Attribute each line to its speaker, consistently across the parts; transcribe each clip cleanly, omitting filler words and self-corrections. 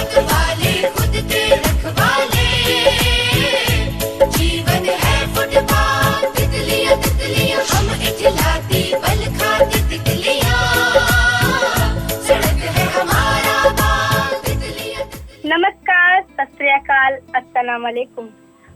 Speaker 1: वाले खुद के रखवाले, जीवन है फुटपाथ, तितलियां तितलियां हम इठलाती बल खाती तितलियां, सड़क है हमारा बाग, तितलियां।
Speaker 2: नमस्कार, सत श्री अकाल, अस्सलाम वालेकुम।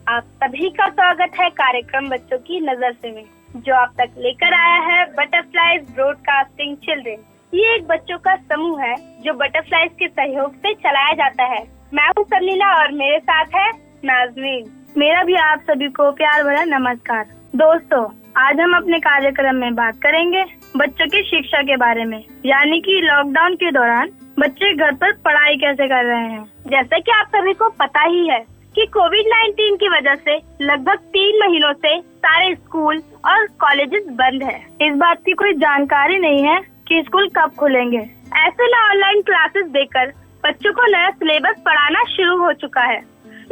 Speaker 2: आप सभी का स्वागत है कार्यक्रम बच्चों की नजर से में, जो आप तक लेकर आया है बटरफ्लाइज ब्रॉडकास्टिंग चिल्ड्रन। ये एक बच्चों का समूह है जो बटरफ्लाइज के सहयोग से चलाया जाता है। मैं हूँ सलीला और मेरे साथ है नाज़मीन। मेरा भी आप सभी को प्यार भरा नमस्कार। दोस्तों, आज हम अपने कार्यक्रम में बात करेंगे बच्चों की शिक्षा के बारे में, यानी कि लॉकडाउन के दौरान बच्चे घर पर पढ़ाई कैसे कर रहे हैं। जैसा कि आप सभी को पता ही है कि कोविड-19 की वजह से लगभग 3 महीनों से सारे स्कूल और कॉलेजेस बंद है। इस बात की कोई जानकारी नहीं है कि स्कूल कब खुलेंगे। ऐसे में ऑनलाइन क्लासेस देकर बच्चों को नया सिलेबस पढ़ाना शुरू हो चुका है।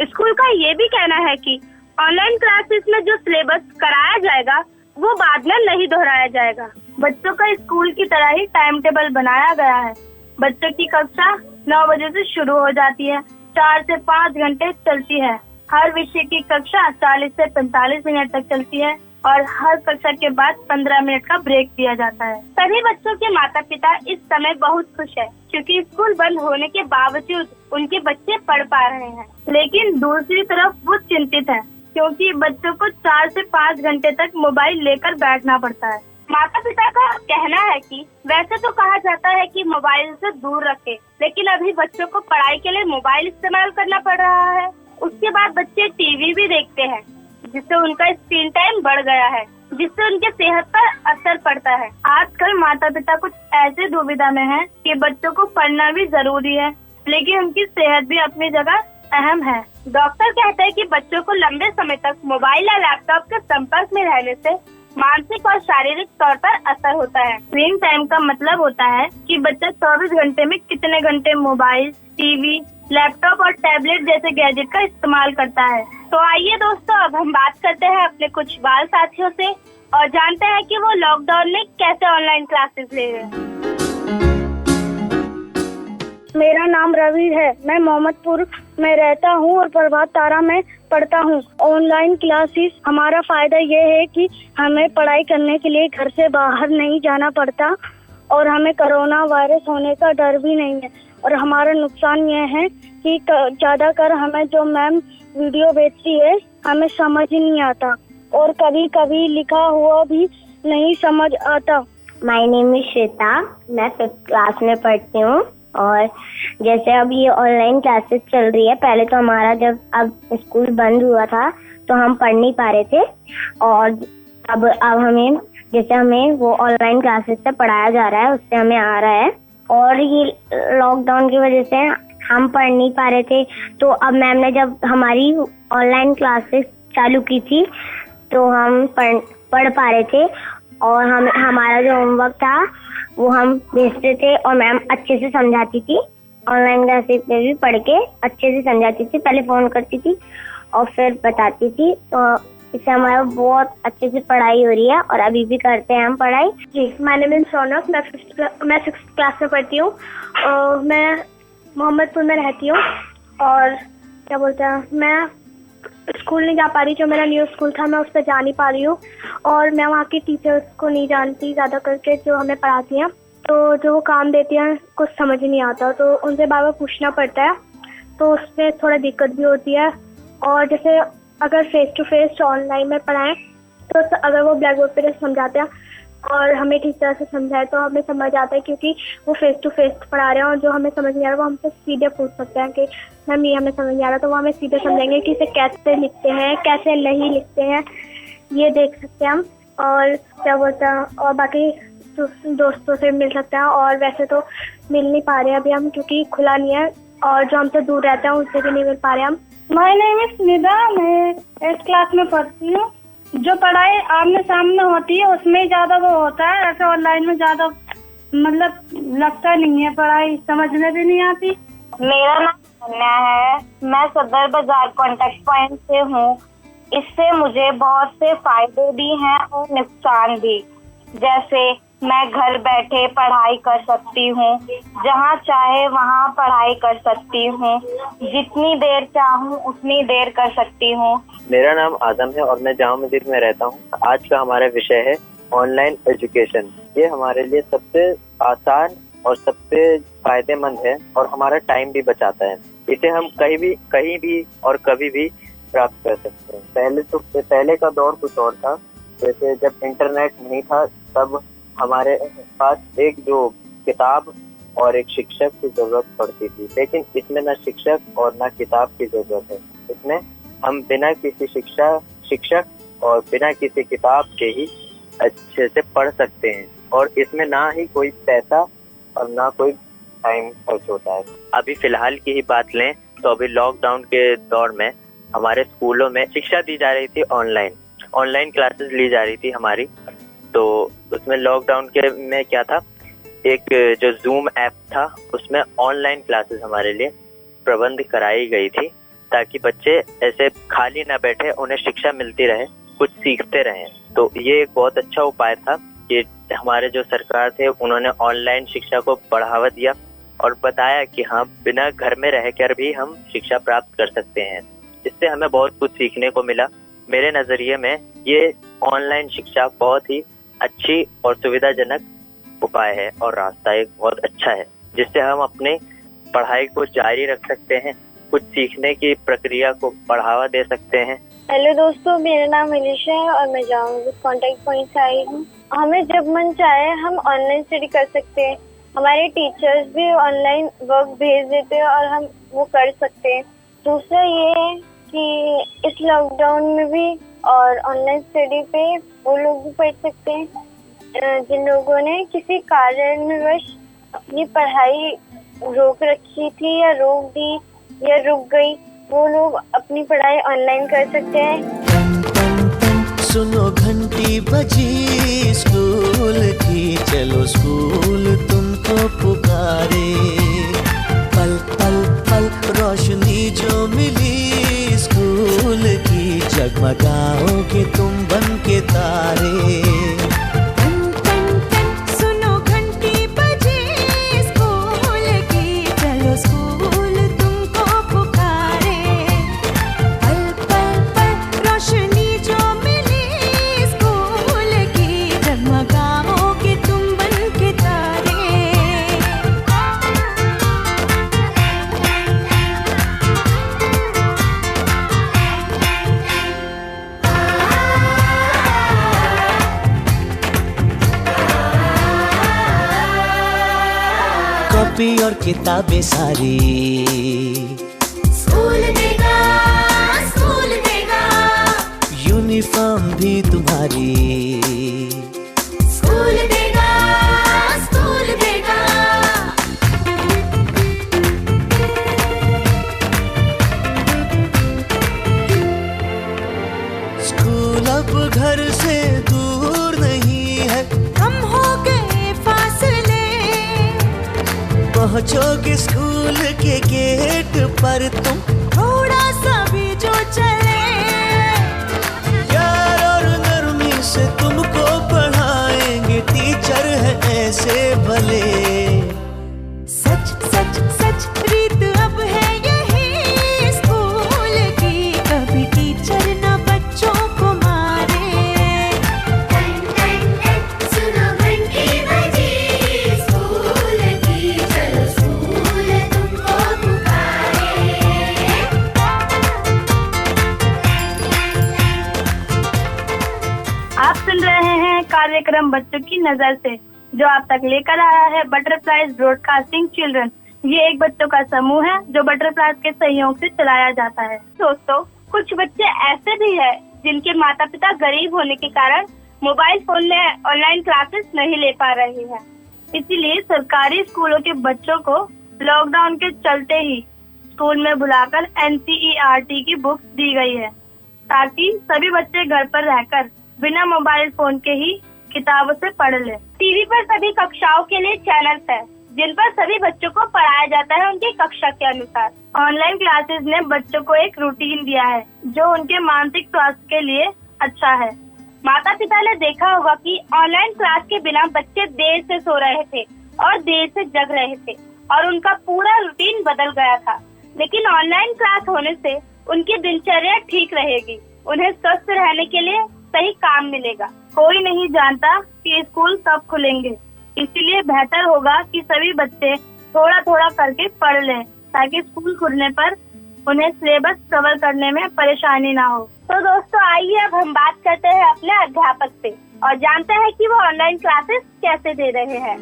Speaker 2: स्कूल का ये भी कहना है कि ऑनलाइन क्लासेस में जो सिलेबस कराया जाएगा वो बाद में नहीं दोहराया जाएगा। बच्चों का स्कूल की तरह ही टाइम टेबल बनाया गया है। बच्चों की कक्षा 9 बजे से शुरू हो जाती है, 4 से 5 घंटे चलती है। हर विषय की कक्षा 40 से 45 मिनट तक चलती है और हर कक्षा के बाद 15 मिनट का ब्रेक दिया जाता है। सभी बच्चों के माता पिता इस समय बहुत खुश है, क्योंकि स्कूल बंद होने के बावजूद उनके बच्चे पढ़ पा रहे हैं। लेकिन दूसरी तरफ वो चिंतित है, क्योंकि बच्चों को 4 से 5 घंटे तक मोबाइल लेकर बैठना पड़ता है। माता पिता का कहना है कि वैसे तो कहा जाता है कि मोबाइल से दूर रखें, लेकिन अभी बच्चों को पढ़ाई के लिए मोबाइल इस्तेमाल करना पड़ रहा है। उसके बाद बच्चे टीवी भी देखते हैं, जिससे उनका स्क्रीन टाइम बढ़ गया है, जिससे उनके सेहत पर असर पड़ता है। आजकल माता पिता कुछ ऐसे दुविधा में हैं कि बच्चों को पढ़ना भी जरूरी है, लेकिन उनकी सेहत भी अपनी जगह अहम है। डॉक्टर कहते हैं कि बच्चों को लंबे समय तक मोबाइल या लैपटॉप के संपर्क में रहने से मानसिक और शारीरिक तौर पर असर होता है। स्क्रीन टाइम का मतलब होता है कि बच्चा 24 घंटे में कितने घंटे मोबाइल, टीवी, लैपटॉप और टैबलेट जैसे गैजेट का इस्तेमाल करता है। तो आइए दोस्तों, अब हम बात करते हैं अपने कुछ बाल साथियों से और जानते हैं कि वो लॉकडाउन में कैसे ऑनलाइन क्लासेस ले रहे हैं। मेरा नाम रवि है। मैं मोहम्मदपुर में रहता हूँ और प्रभात तारा में पढ़ता हूँ। ऑनलाइन क्लासेस हमारा फायदा ये है कि हमें पढ़ाई करने के लिए घर से बाहर नहीं जाना पड़ता और हमें कोरोना वायरस होने का डर भी नहीं है। और हमारा नुकसान ये है कि ज्यादा कर हमें जो मैम वीडियो भेजती है हमें समझ ही नहीं आता और कभी कभी लिखा हुआ भी नहीं समझ आता।
Speaker 3: माय नेम इज श्वेता, मैं 5th क्लास में पढ़ती हूँ। और जैसे अब ये ऑनलाइन क्लासेस चल रही है, पहले तो हमारा जब अब स्कूल बंद हुआ था तो हम पढ़ नहीं पा रहे थे, और अब हमें वो ऑनलाइन क्लासेस से पढ़ाया जा रहा है, उससे हमें आ रहा है। और ये लॉकडाउन की वजह से हम पढ़ नहीं पा रहे थे, तो अब मैम ने जब हमारी ऑनलाइन क्लासेस चालू की थी तो हम पढ़ पा रहे थे और हमारा जो होमवर्क था वो हम भेजते थे और मैम अच्छे से समझाती थी। ऑनलाइन क्लासेस में भी पढ़ के अच्छे से समझाती थी, पहले फोन करती थी और फिर बताती थी, तो इससे हमारा बहुत अच्छे से पढ़ाई हो रही है और अभी भी करते हैं हम पढ़ाई।
Speaker 2: जी, माय नेम इज रौनक, मैं 6th क्लास में पढ़ती हूँ। मैं मोहम्मदपुर में रहती हूँ और क्या बोलते हैं, मैं स्कूल नहीं जा पा रही। जो मेरा न्यू स्कूल था मैं उस पर जा नहीं पा रही हूँ और मैं वहाँ की टीचर्स को नहीं जानती ज़्यादा करके, जो हमें पढ़ाती हैं। तो जो वो काम देती हैं कुछ समझ ही नहीं आता, तो उनसे बार बार पूछना पड़ता है, तो उसमें थोड़ा दिक्कत भी होती है। और जैसे अगर फेस टू फेस ऑनलाइन में पढ़ाएं तो अगर वो ब्लैक बोर्ड पर समझाते हैं और हमें ठीक तरह से समझाए तो हमें समझ आता है, क्योंकि वो फेस टू फेस पढ़ा रहे हैं। और जो हमें समझ नहीं आ रहा वो हमसे सीधे पूछ सकते हैं कि मैम ये हमें समझ नहीं आ रहा, तो वो हमें सीधे समझेंगे कि इसे कैसे लिखते हैं, कैसे नहीं लिखते हैं, ये देख सकते हैं हम। और क्या बोलते हैं, और बाकी दोस्तों से मिल सकते हैं। और वैसे तो मिल नहीं पा रहे अभी हम, क्योंकि खुला नहीं है, और जो हमसे दूर रहते हैं उनसे भी नहीं मिल पा रहे हम। माय नेम इज निदा, मैं 8th क्लास में पढ़ती हूँ। जो पढ़ाई आमने सामने होती है उसमें ज्यादा वो होता है, ऐसे ऑनलाइन में ज्यादा मतलब लगता नहीं है, पढ़ाई समझ में भी नहीं आती।
Speaker 3: मेरा नाम अनन्या है, मैं सदर बाजार कॉन्टेक्ट पॉइंट से हूँ। इससे मुझे बहुत से फायदे भी हैं और नुकसान भी। जैसे
Speaker 2: मैं घर बैठे पढ़ाई कर सकती हूँ, जहाँ चाहे वहाँ पढ़ाई कर सकती हूँ, जितनी देर चाहूँ उतनी देर कर सकती हूँ।
Speaker 4: मेरा नाम आदम है और मैं जामा मस्जिद में रहता हूँ। आज का हमारा विषय है ऑनलाइन एजुकेशन। ये हमारे लिए सबसे आसान और सबसे फायदेमंद है और हमारा टाइम भी बचाता है। इसे हम कहीं भी और कभी भी प्राप्त कर सकते हैं। पहले का दौर कुछ और था। जैसे जब इंटरनेट नहीं था तब हमारे पास एक जो किताब और एक शिक्षक की जरूरत पड़ती थी, लेकिन इसमें ना शिक्षक और ना किताब की जरूरत है। इसमें हम बिना किसी शिक्षक और बिना किसी किताब के ही अच्छे से पढ़ सकते हैं और इसमें ना ही कोई पैसा और ना कोई टाइम खर्च होता है। अभी फिलहाल की ही बात लें तो अभी लॉकडाउन के दौर में हमारे स्कूलों में शिक्षा दी जा रही थी, ऑनलाइन क्लासेस ली जा रही थी हमारी। तो उसमें लॉकडाउन के में क्या था, एक जो जूम ऐप था उसमें ऑनलाइन क्लासेस हमारे लिए प्रबंध कराई गई थी ताकि बच्चे ऐसे खाली ना बैठे, उन्हें शिक्षा मिलती रहे, कुछ सीखते रहें। तो ये एक बहुत अच्छा उपाय था कि हमारे जो सरकार थे उन्होंने ऑनलाइन शिक्षा को बढ़ावा दिया और बताया कि हाँ, बिना घर में रहकर भी हम शिक्षा प्राप्त कर सकते हैं। इससे हमें बहुत कुछ सीखने को मिला। मेरे नजरिए में ये ऑनलाइन शिक्षा बहुत ही अच्छी और सुविधाजनक उपाय है और रास्ता एक बहुत अच्छा है जिससे हम अपने पढ़ाई को जारी रख सकते हैं, कुछ सीखने की प्रक्रिया को बढ़ावा दे सकते हैं।
Speaker 5: हेलो दोस्तों, मेरा नाम अलीशा है और मैं जामा मस्जिद कांटेक्ट पॉइंट से आई हूँ। हमें जब मन चाहे हम ऑनलाइन स्टडी कर सकते हैं। हमारे टीचर्स भी ऑनलाइन वर्क भेज देते हैं और हम वो कर सकते हैं। दूसरा ये है कि इस लॉकडाउन में भी और ऑनलाइन स्टडी पे वो लोग भी पढ़ सकते हैं जिन लोगों ने किसी कारणवश अपनी पढ़ाई रोक रखी थी या रोक दी या रुक गई, वो लोग अपनी पढ़ाई ऑनलाइन कर सकते हैं।
Speaker 6: सुनो घंटी बजी स्कूल की, चलो स्कूल तुमको पुकारे। पल पल पल रोशनी जो मिली स्कूल की, जगमगाओगे तुम बन के तारे।
Speaker 1: सुनो घंटी बजी स्कूल की, चलो स्कूल तुमको पुकारे। पल पल पल रोशनी जो मिली स्कूल की, जगमगाओगे तुम बन के तारे।
Speaker 6: कॉपी और किताबें सारी
Speaker 1: स्कूल देगा,
Speaker 6: यूनिफॉर्म भी तुम्हारी।
Speaker 1: स्कूल देगा।
Speaker 6: स्कूल अब घर से दूर नहीं है,
Speaker 1: कम हो गए फासले,
Speaker 6: पहुंचोगे स्कूल के गेट पर तुम।
Speaker 1: थोड़ा सा भी जो चले,
Speaker 6: प्यार और नरमी से तुमको पढ़ाएंगे टीचर है ऐसे भले।
Speaker 1: सच सच सच रीत अब है यही स्कूल की, कभी टीचर ना बच्चों को मारे। सुनो घंटी बजी स्कूल की, चलो स्कूल तुमको पुकारे।
Speaker 2: आप सुन रहे हैं कार्यक्रम बच्चों की नजर से, जो आप तक लेकर आया है बटरफ्लाइज ब्रॉडकास्टिंग चिल्ड्रन। ये एक बच्चों का समूह है जो बटरफ्लाइज के सहयोग से चलाया जाता है। दोस्तों, कुछ बच्चे ऐसे भी हैं जिनके माता पिता गरीब होने के कारण मोबाइल फोन में ऑनलाइन क्लासेस नहीं ले पा रहे हैं। इसीलिए सरकारी स्कूलों के बच्चों को लॉकडाउन के चलते ही स्कूल में बुलाकर NCERT की बुक्स दी गई है ताकि सभी बच्चे घर पर रहकर बिना मोबाइल फोन के ही किताबों से पढ़ ले। टीवी पर सभी कक्षाओं के लिए चैनल्स है जिन पर सभी बच्चों को पढ़ाया जाता है उनकी कक्षा के अनुसार। ऑनलाइन क्लासेस ने बच्चों को एक रूटीन दिया है जो उनके मानसिक स्वास्थ्य के लिए अच्छा है। माता पिता ने देखा होगा कि ऑनलाइन क्लास के बिना बच्चे देर से सो रहे थे और देर से जग रहे थे और उनका पूरा रूटीन बदल गया था। लेकिन ऑनलाइन क्लास होने से उनकी दिनचर्या ठीक रहेगी, उन्हें स्वस्थ रहने के लिए सही काम मिलेगा। कोई नहीं जानता कि स्कूल कब खुलेंगे, इसीलिए बेहतर होगा कि सभी बच्चे थोड़ा थोड़ा करके पढ़ लें ताकि स्कूल खुलने पर उन्हें सिलेबस कवर करने में परेशानी ना हो। तो दोस्तों आइए अब हम बात करते हैं अपने अध्यापक से और जानते हैं कि वो ऑनलाइन क्लासेस कैसे दे रहे हैं।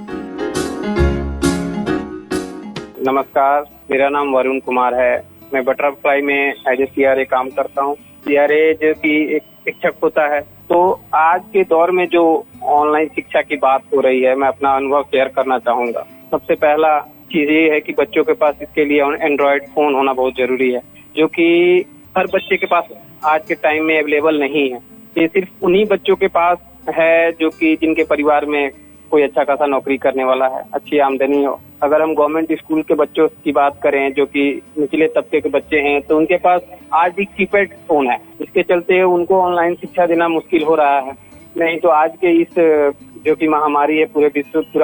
Speaker 7: नमस्कार, मेरा नाम वरुण कुमार है। मैं बटरफ्लाई में एज ए CRA काम करता हूँ। CRA जो कि एक शिक्षक होता है। तो आज के दौर में जो ऑनलाइन शिक्षा की बात हो रही है, मैं अपना अनुभव शेयर करना चाहूँगा। सबसे पहला चीज ये है कि बच्चों के पास इसके लिए एंड्रॉयड फोन होना बहुत जरूरी है, जो कि हर बच्चे के पास आज के टाइम में अवेलेबल नहीं है। ये सिर्फ उन्हीं बच्चों के पास है जो कि जिनके परिवार में कोई अच्छा खासा नौकरी करने वाला है, अच्छी आमदनी हो। अगर हम गवर्नमेंट स्कूल के बच्चों की बात करें जो कि निचले तबके के बच्चे हैं, तो उनके पास आज भी कीपैड फोन है, इसके चलते उनको ऑनलाइन शिक्षा देना मुश्किल हो रहा है। नहीं तो आज के इस जो कि महामारी है, पूरा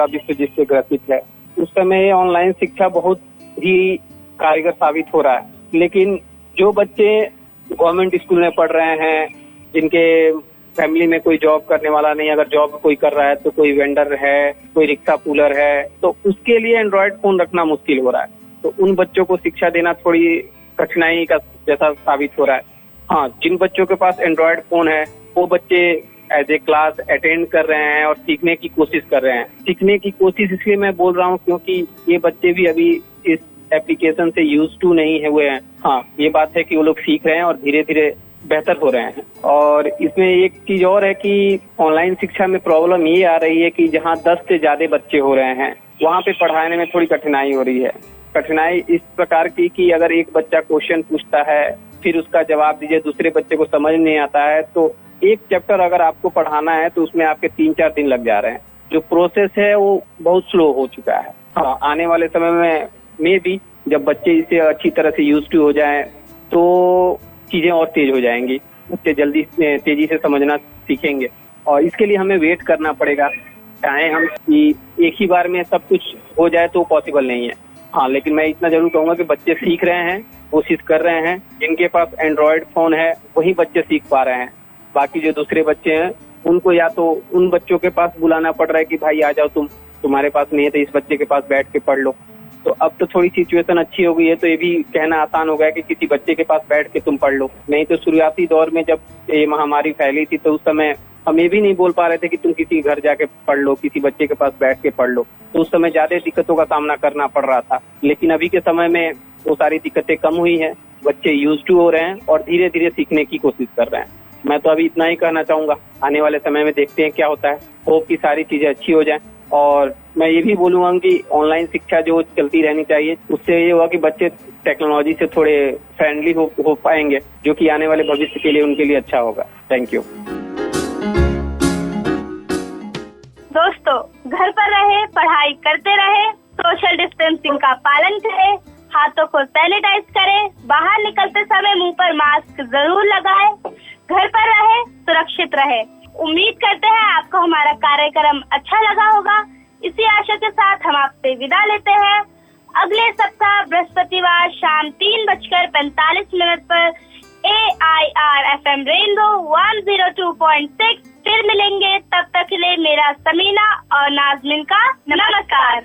Speaker 7: विश्व जिससे ग्रसित है, उस समय ऑनलाइन शिक्षा बहुत ही कारगर साबित हो रहा है। लेकिन जो बच्चे गवर्नमेंट स्कूल में पढ़ रहे हैं, जिनके फैमिली में कोई जॉब करने वाला नहीं, अगर जॉब कोई कर रहा है तो कोई वेंडर है, कोई रिक्शा पुलर है, तो उसके लिए एंड्रॉयड फोन रखना मुश्किल हो रहा है। तो उन बच्चों को शिक्षा देना थोड़ी कठिनाई का जैसा साबित हो रहा है। हाँ, जिन बच्चों के पास एंड्रॉयड फोन है वो बच्चे एज ए क्लास अटेंड कर रहे हैं और सीखने की कोशिश कर रहे हैं। सीखने की कोशिश इसलिए मैं बोल रहा हूँ क्योंकि ये बच्चे भी अभी इस एप्लीकेशन से यूज टू नहीं हुए हैं। हाँ, ये बात है कि वो लोग सीख रहे हैं और धीरे धीरे बेहतर हो रहे हैं। और इसमें एक चीज और है कि ऑनलाइन शिक्षा में प्रॉब्लम ये आ रही है कि जहाँ 10 से ज्यादा बच्चे हो रहे हैं, वहाँ पे पढ़ाने में थोड़ी कठिनाई हो रही है। कठिनाई इस प्रकार की कि अगर एक बच्चा क्वेश्चन पूछता है, फिर उसका जवाब दीजिए, दूसरे बच्चे को समझ नहीं आता है, तो एक चैप्टर अगर आपको पढ़ाना है तो उसमें आपके 3-4 दिन लग जा रहे हैं। जो प्रोसेस है वो बहुत स्लो हो चुका है। हाँ, आने वाले समय में भी जब बच्चे इसे अच्छी तरह से यूज टू हो जाएं तो चीजें और तेज हो जाएंगी, बच्चे जल्दी तेजी से समझना सीखेंगे। और इसके लिए हमें वेट करना पड़ेगा। चाहे हम एक ही बार में सब कुछ हो जाए तो पॉसिबल नहीं है। हाँ, लेकिन मैं इतना जरूर कहूंगा कि बच्चे सीख रहे हैं, कोशिश कर रहे हैं। जिनके पास एंड्रॉयड फोन है वही बच्चे सीख पा रहे हैं। बाकी जो दूसरे बच्चे हैं उनको या तो उन बच्चों के पास बुलाना पड़ रहा है कि भाई आ जाओ, तुम्हारे पास नहीं है तो इस बच्चे के पास बैठ के पढ़ लो। तो अब तो थोड़ी सिचुएशन अच्छी हो गई है, तो ये भी कहना आसान हो गया कि किसी बच्चे के पास बैठ के तुम पढ़ लो। नहीं तो शुरुआती दौर में जब ये महामारी फैली थी तो उस समय हम ये भी नहीं बोल पा रहे थे कि तुम किसी घर जाके पढ़ लो, किसी बच्चे के पास बैठ के पढ़ लो। तो उस समय ज्यादा दिक्कतों का सामना करना पड़ रहा था। लेकिन अभी के समय में वो सारी दिक्कतें कम हुई हैं, बच्चे यूज टू हो रहे हैं और धीरे धीरे सीखने की कोशिश कर रहे हैं। मैं तो अभी इतना ही कहना चाहूंगा। आने वाले समय में देखते हैं क्या होता है। होप की सारी चीजें अच्छी हो जाएं। और मैं ये भी बोलूंगा कि ऑनलाइन शिक्षा जो चलती रहनी चाहिए, उससे ये होगा कि बच्चे टेक्नोलॉजी से थोड़े फ्रेंडली हो पाएंगे, जो कि आने वाले भविष्य के लिए उनके लिए अच्छा होगा। Thank you.
Speaker 2: दोस्तों, घर पर रहे, पढ़ाई करते रहे, सोशल डिस्टेंसिंग का पालन करें, हाथों को सैनिटाइज करें, बाहर निकलते समय मुंह पर मास्क जरूर लगाएं, घर पर रहे, सुरक्षित रहे। उम्मीद करते हैं आपको हमारा कार्यक्रम अच्छा लगा होगा। इसी आशा के साथ हम आपसे विदा लेते हैं। अगले सप्ताह बृहस्पतिवार शाम 3:45 पर AIR FM रेनबो 102.6 फिर मिलेंगे। तब तक के लिए मेरा समीना और नाजमिन का नमस्कार।